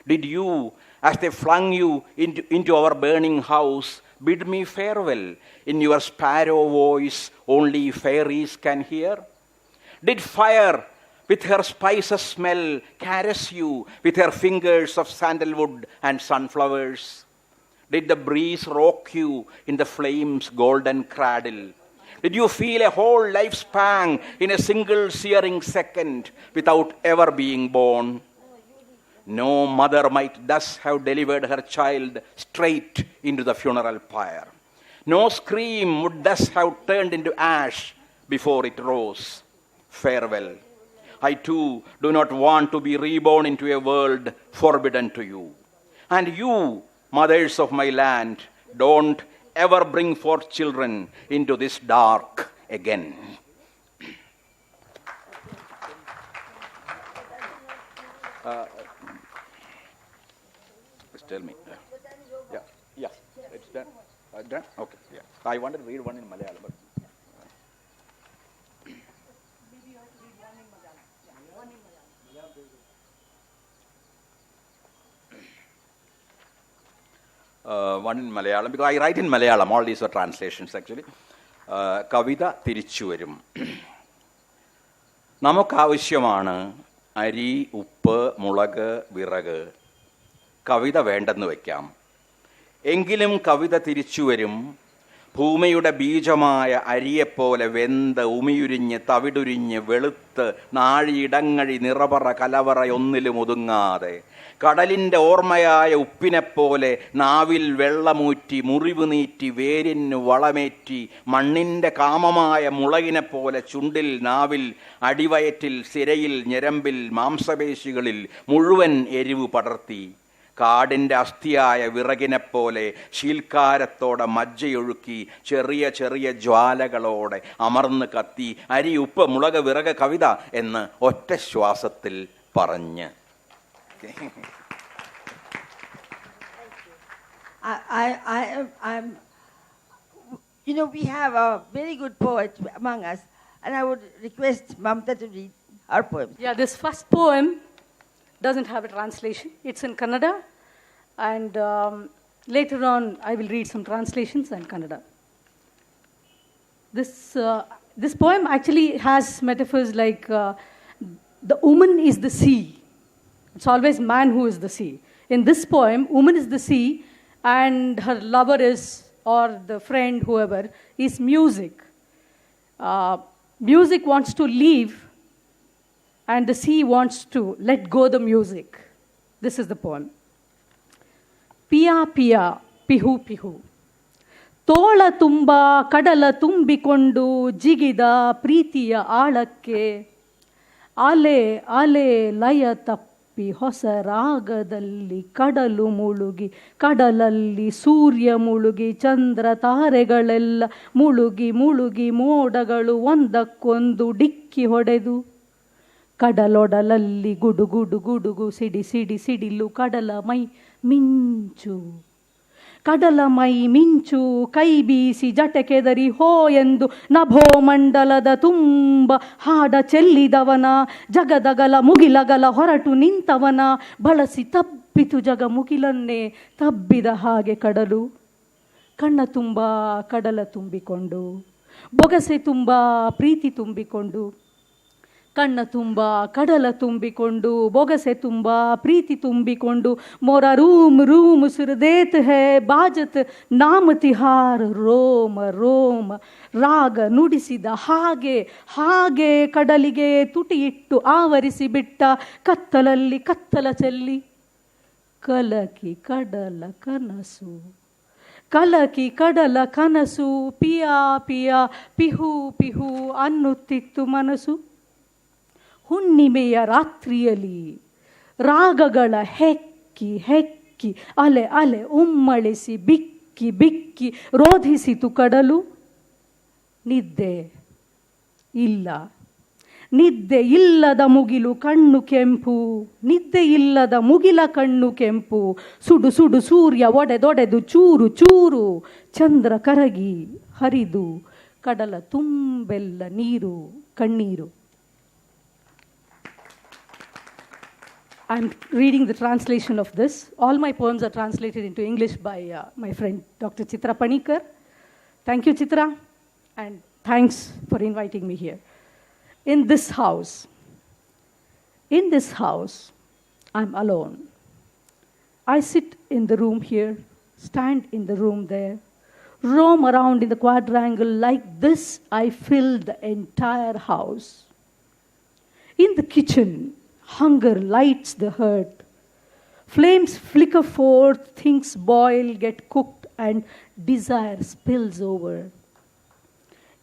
Did you, as they flung you into our burning house, bid me farewell in your sparrow voice only fairies can hear? Did fire, with her spices smell, caress you with her fingers of sandalwood and sunflowers? Did the breeze rock you in the flame's golden cradle? Did you feel a whole lifespan in a single searing second without ever being born? No mother might thus have delivered her child straight into the funeral pyre. No scream would thus have turned into ash before it rose. Farewell. I too do not want to be reborn into a world forbidden to you. And you, mothers of my land, don't ever bring forth children into this dark again. Just tell me. Yeah. It's done. Done? Okay. Yeah. I wanted to read one in Malayalam, but. One in Malayalam, because I write in Malayalam, all these are translations actually. കവിത തിരിച്ചു വരും. നമുക്കാവശ്യമാണ് അരി, ഉപ്പ്, മുളക്, വിറക്. കവിത വേണ്ടെന്ന് വയ്ക്കാം. എങ്കിലും കവിത തിരിച്ചു വരും. ഭൂമിയുടെ ബീജമായ അരിയെപ്പോലെ വെന്ത് ഉമിയുരിഞ്ഞ് തവിടുരിഞ്ഞ് വെളുത്ത് നാഴിയിടങ്ങഴി നിറപറ കലവറയൊന്നിലും ഒതുങ്ങാതെ കടലിൻ്റെ ഓർമ്മയായ ഉപ്പിനെപ്പോലെ നാവിൽ വെള്ളമൂറ്റി മുറിവ് നീറ്റി വേരിന് വളമേറ്റി മണ്ണിൻ്റെ കാമമായ മുളകിനെപ്പോലെ ചുണ്ടിൽ നാവിൽ അടിവയറ്റിൽ സിരയിൽ ഞരമ്പിൽ മാംസപേശികളിൽ മുഴുവൻ എരിവ് പടർത്തി കാടിൻ്റെ അസ്ഥിയായ വിറകിനെപ്പോലെ ശീൽക്കാരത്തോടെ മജ്ജയൊഴുക്കി ചെറിയ ചെറിയ ജ്വാലകളോടെ അമർന്ന് കത്തി അരി, ഉപ്പ്, മുളക്, വിറക്, കവിത എന്ന് ഒറ്റ ശ്വാസത്തിൽ പറഞ്ഞ്. We have a very good poet among us, and I would request Mamta to read her poem. Yeah, this first poem doesn't have a translation. It's in Kannada, and later on I will read some translations in Kannada. This poem actually has metaphors like the woman is the sea. It's always man who is the sea. In this poem, woman is the sea, and her lover is, or the friend, whoever, is music. Music wants to leave, and the sea wants to let go the music. This is the poem. Piya piya, pihu pihu. Tola tumba kadala tumbikondu jigida ಪ್ರೀತಿಯ ಆಳಕ್ಕೆ ಅಲೆ ಅಲೆ ಲಯ ತಪ್ಪಿ ಹೊಸ ರಾಗದಲ್ಲಿ ಕಡಲು ಮುಳುಗಿ ಕಡಲಲ್ಲಿ ಸೂರ್ಯ ಮುಳುಗಿ ಚಂದ್ರ ತಾರೆಗಳೆಲ್ಲ ಮುಳುಗಿ ಮುಳುಗಿ ಮೋಡಗಳು ಒಂದಕ್ಕೊಂದು ಡಿಕ್ಕಿ ಹೊಡೆದು ಕಡಲೊಡಲಲ್ಲಿ ಗುಡುಗುಡು ಗುಡುಗು ಸಿಡಿ ಸಿಡಿ ಸಿಡಿಲು ಕಡಲ ಮೈ ಮಿಂಚು ಕಡಲ ಮೈ ಮಿಂಚು ಕೈ ಬೀಸಿ ಜಟಕೆದರಿ ಹೋ ಎಂದು ನಭೋ ಮಂಡಲದ ತುಂಬ ಹಾಡ ಚೆಲ್ಲಿದವನ ಜಗದಗಲ ಮುಗಿಲಗಲ ಹೊರಟು ನಿಂತವನ ಬಳಸಿ ತಬ್ಬಿತು ಜಗ ಮುಗಿಲನ್ನೇ ತಬ್ಬಿದ ಹಾಗೆ ಕಡಲು ಕಣ್ಣ ತುಂಬ ಕಡಲ ತುಂಬಿಕೊಂಡು ಬೊಗಸೆ ತುಂಬ ಪ್ರೀತಿ ತುಂಬಿಕೊಂಡು ಕಣ್ಣ ತುಂಬ ಕಡಲ ತುಂಬಿಕೊಂಡು ಬೊಗಸೆ ತುಂಬ ಪ್ರೀತಿ ತುಂಬಿಕೊಂಡು ಮೋರ ರೂಮ್ ರೂಮ್ ಸುರದೇತ್ ಹೇ ಬಾಜತ್ ನಾಮ ತಿಹಾರ ರೋಮ ರೋಮ ರಾಗ ನುಡಿಸಿದ ಹಾಗೆ ಹಾಗೆ ಕಡಲಿಗೆ ತುಟಿ ಇಟ್ಟು ಆವರಿಸಿ ಬಿಟ್ಟ ಕತ್ತಲಲ್ಲಿ ಕತ್ತಲ ಚೆಲ್ಲಿ ಕಲಕಿ ಕಡಲ ಕನಸು ಕಲಕಿ ಕಡಲ ಕನಸು ಪಿಯಾ ಪಿಯಾ ಪಿಹು ಪಿಹು ಅನ್ನುತ್ತಿತ್ತು ಮನಸ್ಸು ಹುಣ್ಣಿಮೆಯ ರಾತ್ರಿಯಲ್ಲಿ ರಾಗಗಳ ಹೆಕ್ಕಿ ಹೆಕ್ಕಿ ಅಲೆ ಅಲೆ ಉಮ್ಮಳಿಸಿ ಬಿಕ್ಕಿ ಬಿಕ್ಕಿ ರೋಧಿಸಿತು ಕಡಲು ನಿದ್ದೆ ಇಲ್ಲ ನಿದ್ದೆ ಇಲ್ಲದ ಮುಗಿಲು ಕಣ್ಣು ಕೆಂಪು ನಿದ್ದೆ ಇಲ್ಲದ ಮುಗಿಲ ಕಣ್ಣು ಕೆಂಪು ಸುಡು ಸುಡು ಸೂರ್ಯ ಒಡೆದೊಡೆದು ಚೂರು ಚೂರು ಚಂದ್ರ ಕರಗಿ ಹರಿದು ಕಡಲ ತುಂಬೆಲ್ಲ ನೀರು ಕಣ್ಣೀರು. I'm reading the translation of this. All my poems are translated into English by my friend Dr. Chitra Panikar. Thank you, Chitra, and thanks for inviting me here. In this house, I'm alone. I sit in the room here, stand in the room there, roam around in the quadrangle. Like this, I fill the entire house. In the kitchen, hunger lights the hearth. Flames flicker forth, things boil, get cooked, and desire spills over.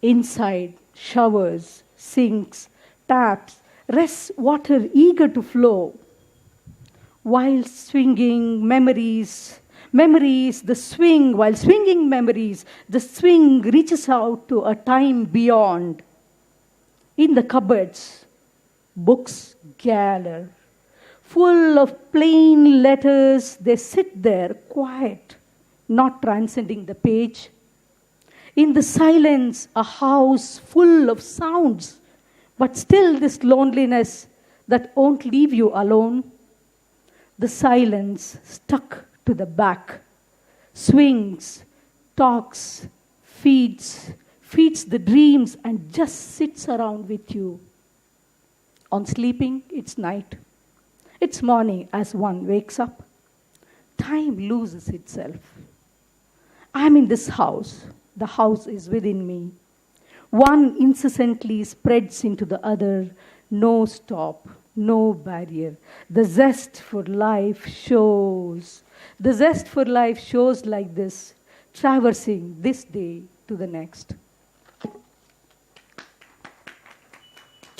Inside, showers, sinks, taps, rests water eager to flow. While swinging memories, Memories, the swing, while swinging memories, the swing reaches out to a time beyond. In the cupboards, books gather. Full of plain letters, they sit there quiet, not transcending the page. In the silence, a house full of sounds, but still this loneliness that won't leave you alone. The silence stuck to the back, swings, talks, feeds the dreams and just sits around with you. On sleeping, it's night. It's morning as one wakes up. Time loses itself. I'm in this house. The house is within me. One incessantly spreads into the other. No stop, no barrier. The zest for life shows. The zest for life shows like this, traversing this day to the next.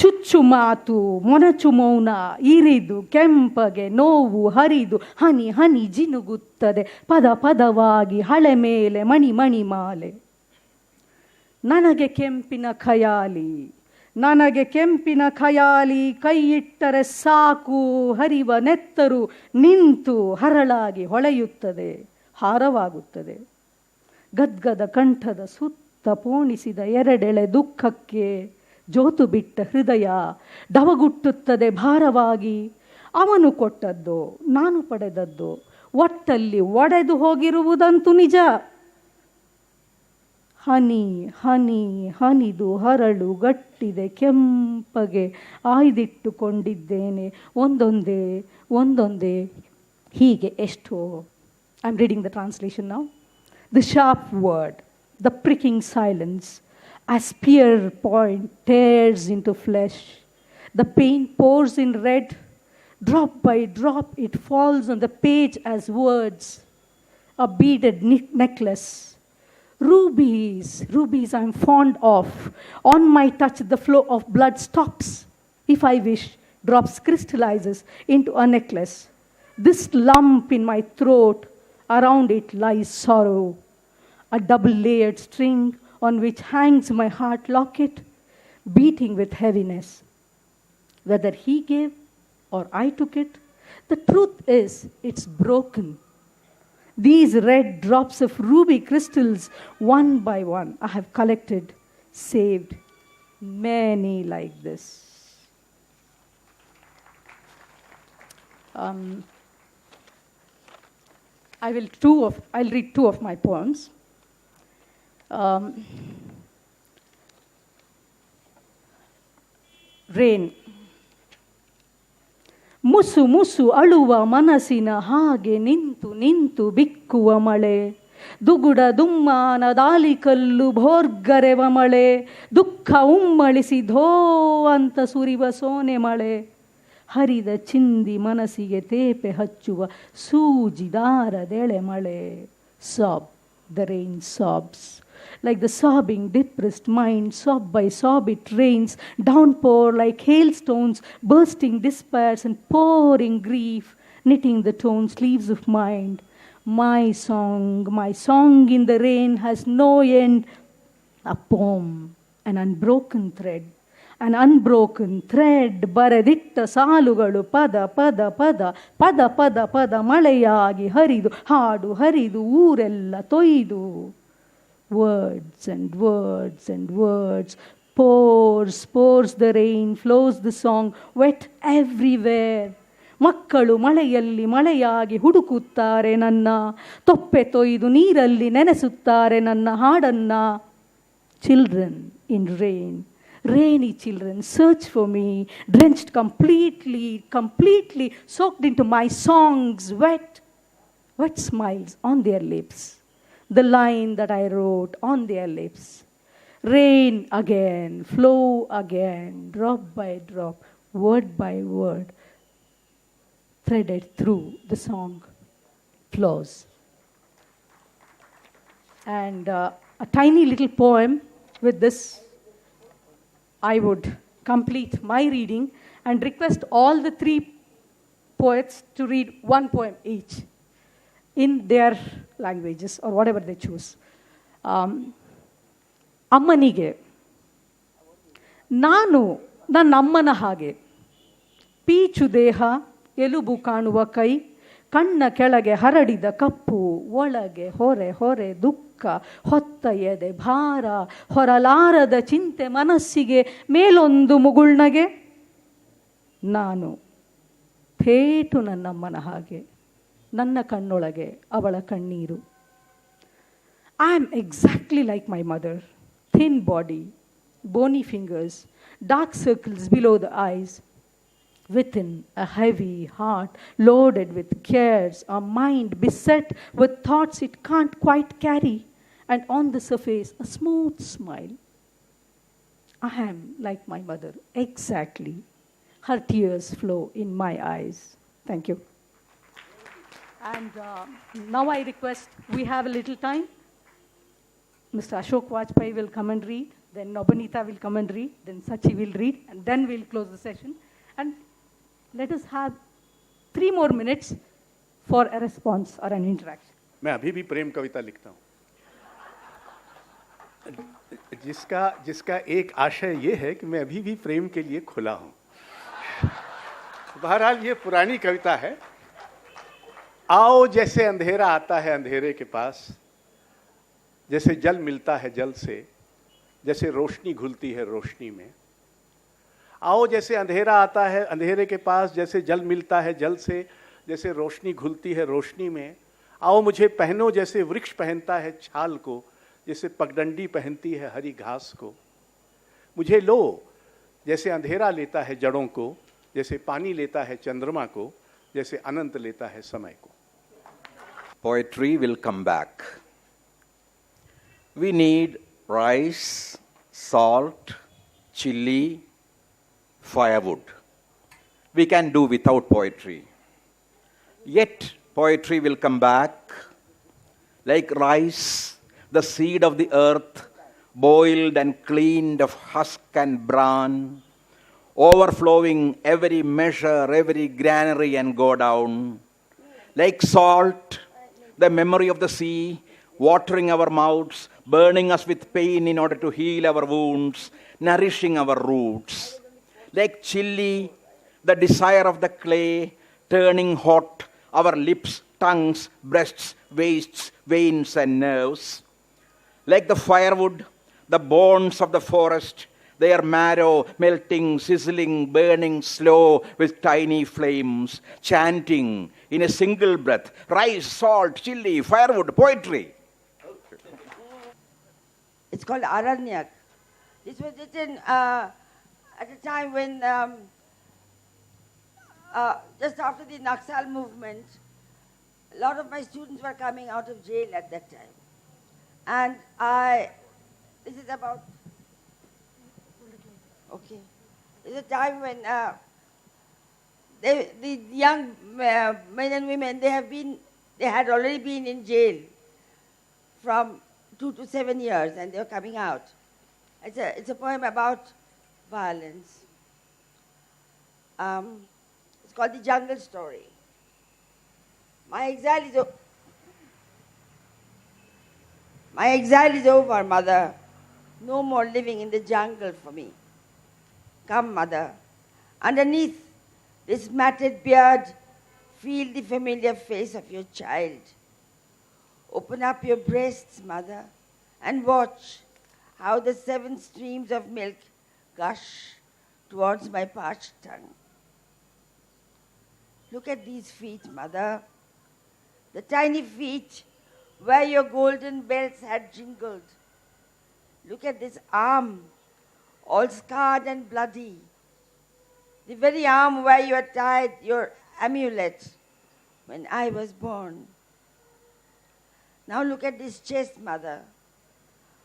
ಚುಚ್ಚು ಮಾತು ಮೊನಚು ಮೌನ ಇರಿದು ಕೆಂಪಗೆ ನೋವು ಹರಿದು ಹನಿ ಹನಿ ಜಿನುಗುತ್ತದೆ ಪದ ಪದವಾಗಿ ಹಳೆ ಮೇಲೆ ಮಣಿ ಮಣಿ ಮಾಲೆ. ನನಗೆ ಕೆಂಪಿನ ಖಯಾಲಿ ಕೈ ಇಟ್ಟರೆ ಸಾಕು ಹರಿವ ನೆತ್ತರು ನಿಂತು ಹರಳಾಗಿ ಹೊಳೆಯುತ್ತದೆ ಹಾರವಾಗುತ್ತದೆ. ಗದ್ಗದ ಕಂಠದ ಸುತ್ತ ಪೋಣಿಸಿದ ಎರಡೆಳೆ ದುಃಖಕ್ಕೆ ಜೋತು ಬಿಟ್ಟ ಹೃದಯ ಡವಗುಟ್ಟುತ್ತದೆ ಭಾರವಾಗಿ. ಅವನು ಕೊಟ್ಟದ್ದು ನಾನು ಪಡೆದದ್ದು ಒಟ್ಟಲ್ಲಿ ಒಡೆದು ಹೋಗಿರುವುದಂತೂ ನಿಜ. ಹನಿ ಹನಿ ಹನಿದು ಹರಳು ಗಟ್ಟಿದೆ ಕೆಂಪಗೆ ಆಯ್ದಿಟ್ಟುಕೊಂಡಿದ್ದೇನೆ ಒಂದೊಂದೇ ಒಂದೊಂದೇ ಹೀಗೆ ಎಷ್ಟೋ. I am reading the translation now. The sharp word, the ಪ್ರಿಕಿಂಗ್ silence as spear point tears into flesh. The pain pours in red. Drop by drop it falls on the page as words. A beaded necklace. Rubies I'm fond of. On my touch the flow of blood stops. If I wish, drops crystallizes into a necklace. This lump in my throat, around it lies sorrow. A double-layered string on which hangs my heart locket, beating with heaviness. Whether he gave or I took it, the truth is it's broken. These red drops of ruby crystals, one by one, I have collected, saved, many like this. I'll read two of my poems. Rain. ಮುಸು ಮುಸು ಅಳುವ ಮನಸ್ಸಿನ ಹಾಗೆ ನಿಂತು ನಿಂತು ಬಿಕ್ಕುವ ಮಳೆ. ದುಗುಡ ದುಮ್ಮಾನ ದಾಲಿಕಲ್ಲು ಭೋರ್ಗರೆವ ಮಳೆ. ದುಃಖ ಉಮ್ಮಳಿಸಿ ಧೋ ಅಂತ ಸುರಿವ ಸೋನೆ ಮಳೆ. ಹರಿದ ಚಿಂದಿ ಮನಸ್ಸಿಗೆ ತೇಪೆ ಹಚ್ಚುವ ಸೂಜಿದಾರದೆಳೆ ಮಳೆ. Sob, the rain sobs. Like the sobbing, depressed mind, sob by sob it rains, downpour like hailstones, bursting despairs and pouring grief, knitting the torn sleeves of mind. My song in the rain has no end, a poem, an unbroken thread. An unbroken thread, ಬರೆದಿಟ್ಟ ಸಾಲುಗಳು ಪದ ಪದ ಪದ ಪದ ಪದ ಪದ ಮಳೆಯಾಗಿ ಹರಿದು ಹಾಡು ಹರಿದು ಊರೆಲ್ಲ ತೊಯ್ದು. Words and words and words, pours the rain, flows the song, wet everywhere. ಮಕ್ಕಳು ಮಳೆಯಲ್ಲಿ ಮಳೆಯಾಗಿ ಹುಡುಕುತ್ತಾರೆ ನನ್ನ, ತೊಪ್ಪೆ ತೊಯ್ದು ನೀರಲ್ಲಿ ನೆನೆಸುತ್ತಾರೆ ನನ್ನ ಹಾಡನ್ನ. Children in rain, rainy children search for me, drenched completely soaked into my songs, wet smiles on their lips. The line that I wrote on their lips. Rain again, flow again, drop by drop, word by word, threaded through the song flows. And a tiny little poem with this, I would complete my reading and request all the three poets to read one poem each. in their languages or whatever they choose. ಅಮ್ಮನಿಗೆ ನಾನು ನನ್ನ ಅಮ್ಮನ ಹಾಗೆ peach ದೇಹ, ಎಲುಬು ಕಾಣುವ ಕೈ, ಕಣ್ಣ ಕೆಳಗೆ ಹರಡಿದ ಕಪ್ಪು, ಒಳಗೆ ಹೊರೆ ಹೊರೆ ದುಃಖ, ಹೊತ್ತ ಎದೆ ಭಾರ, ಹೊರಲಾರದ ಚಿಂತೆ ಮನಸ್ಸಿಗೆ ಮೇಲೊಂದು ಮುಗುಳ್ನಗೆ. ನಾನು ಥೇಟು ನನ್ನಮ್ಮನ ಹಾಗೆ, ನನ್ನ ಕಣ್ಣೊಳಗೆ ಅವಳ ಕಣ್ಣೀರು. I am exactly like my mother. Thin body, bony fingers, dark circles below the eyes. Within, a heavy heart loaded with cares, a mind beset with thoughts it can't quite carry, and on the surface, a smooth smile. I am like my mother, exactly. Her tears flow in my eyes. Thank you. And now I request, we have a little time. Mr. Ashok Vajpeyi will come and read, then Nabanita will come and read, then Sachi will read, and then we'll close the session. And let us have 3 more minutes for a response or an interaction. मैं अभी भी प्रेम कविता लिखता हूँ, जिसका एक आशय ये है कि मैं अभी भी प्रेम के लिए खुला हूँ. बहरहाल ये पुरानी कविता है. आओ जैसे अंधेरा आता है अंधेरे के पास, जैसे जल मिलता है जल से, जैसे रोशनी घुलती है रोशनी में. आओ जैसे अंधेरा आता है अंधेरे के पास, जैसे जल मिलता है जल से, जैसे रोशनी घुलती है रोशनी में. आओ मुझे पहनो जैसे वृक्ष पहनता है छाल को, जैसे पगडंडी पहनती है हरी घास को. मुझे लो जैसे अंधेरा लेता है जड़ों को, जैसे पानी लेता है चंद्रमा को, जैसे अनंत लेता है समय को. Poetry will come back. We need rice, salt, chili, firewood. We can do without poetry. Yet poetry will come back like rice, the seed of the earth, boiled and cleaned of husk and bran, overflowing every measure, every granary and go down. Like salt, the memory of the sea, watering our mouths, burning us with pain in order to heal our wounds, nourishing our roots. Like chili, the desire of the clay, turning hot our lips, tongues, breasts, waists, veins and nerves. Like the firewood, the bones of the forest, their marrow melting, sizzling, burning slow with tiny flames, chanting in a single breath, rice, salt, chili, firewood, poetry. It's called Aranyak. This was written at a time when, just after the Naxal movement, a lot of my students were coming out of jail at that time. And this is about, okay, it's a time when the young men and women, they had already been in jail from 2 to 7 years, and they were coming out. It's a poem about violence. It's called The Jungle Story. My exile is over, mother. No more living in the jungle for me. Come, mother. Underneath this matted beard, feel the familiar face of your child. Open up your breasts, mother, and watch how the 7 streams of milk gush towards my parched tongue. Look at these feet, mother, the tiny feet where your golden bells had jingled. Look at this arm, all scarred and bloody, the very arm where you had tied your amulet when I was born. Now look at this chest, mother,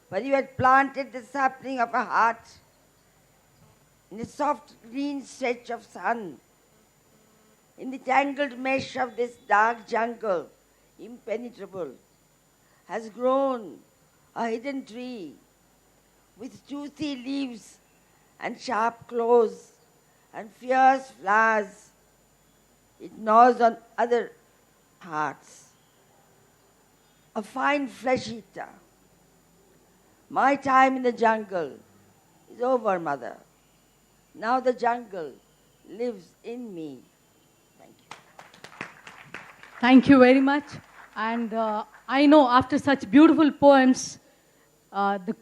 where you had planted the sapling of a heart in a soft green stretch of sun, in the tangled mesh of this dark jungle, impenetrable, has grown a hidden tree with toothy leaves and sharp claws and fierce flowers. It gnaws on other hearts, a fine flesh eater. My time in the jungle is over, Mother. Now the jungle lives in me. Thank you. Thank you very much. And I know after such beautiful poems, the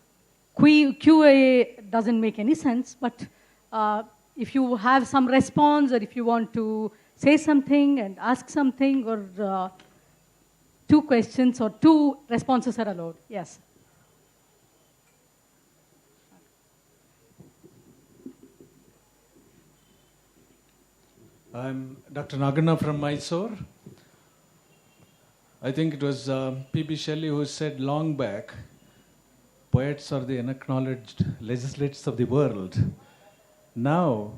QA doesn't make any sense, but if you have some response or if you want to say something and ask something or 2 questions or 2 responses are allowed. Yes. I'm Dr. Nagana from Mysore. I think it was P.B. Shelley who said long back, poets are the unacknowledged legislators of the world. Now,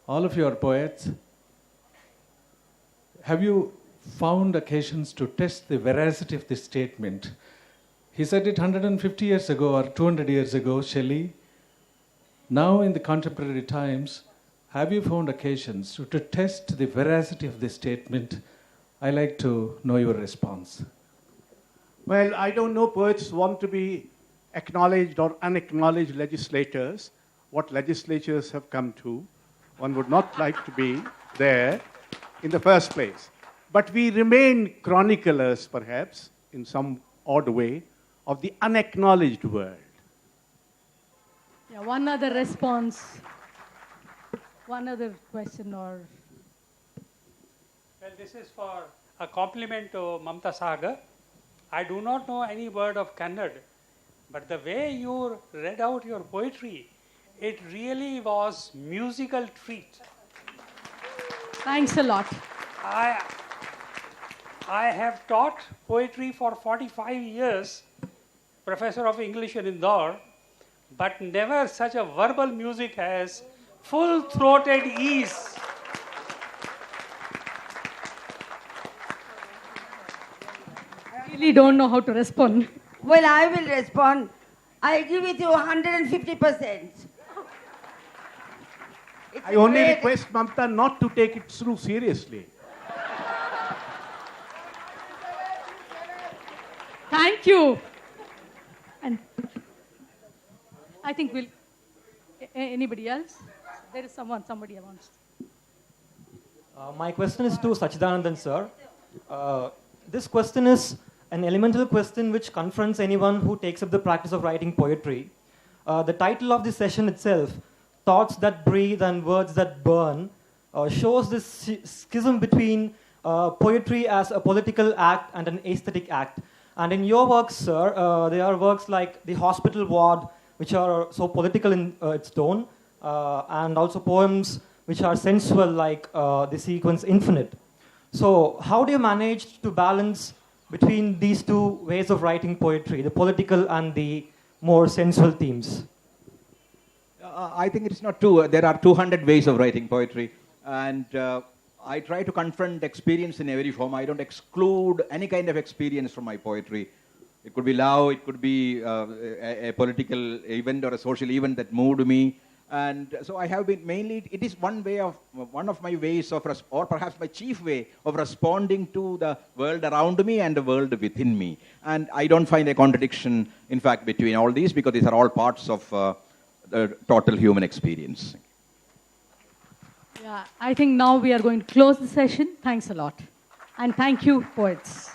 all of you are poets. Have you found occasions to test the veracity of this statement? He said it 150 years ago or 200 years ago, Shelley. Now in the contemporary times, have you found occasions to test the veracity of this statement? I like to know your response. Well, I don't know poets want to be acknowledged or unacknowledged legislators. What legislatures have come to, one would not like to be there in the first place. But we remain chroniclers, perhaps, in some odd way, of the unacknowledged world. Yeah, one other response. One other question or... Well, this is for a compliment to Mamta Sagar. I do not know any word of Kannada, but the way you read out your poetry, it really was musical treat. Thanks a lot. I have taught poetry for 45 years, professor of English in Indore, but never such a verbal music as full-throated ease. I really don't know how to respond. Well, I will respond. I agree with you 150%. I only request Mamta not to take it too seriously. Thank you. And I think we'll... Anybody else? There is somebody wants. My question is to Satchidanandan, sir. This question is an elemental question which confronts anyone who takes up the practice of writing poetry. The title of this session itself, Thoughts That Breathe and Words That Burn, shows this schism between poetry as a political act and an aesthetic act. And in your works, sir, there are works like The Hospital Ward, which are so political in its tone, and also poems which are sensual, like the sequence Infinite. So how do you manage to balance between these 2 ways of writing poetry, the political and the more sensual themes? I think it's not true. There are 200 ways of writing poetry, and I try to confront experience in every form. I don't exclude any kind of experience from my poetry. It could be love, it could be a political event or a social event that moved me. And so I have been mainly, it is one of my ways of, or perhaps my chief way of responding to the world around me and the world within me. And I don't find a contradiction, in fact, between all these, because these are all parts of the total human experience. Yeah, I think now we are going to close the session. Thanks a lot. And thank you, poets.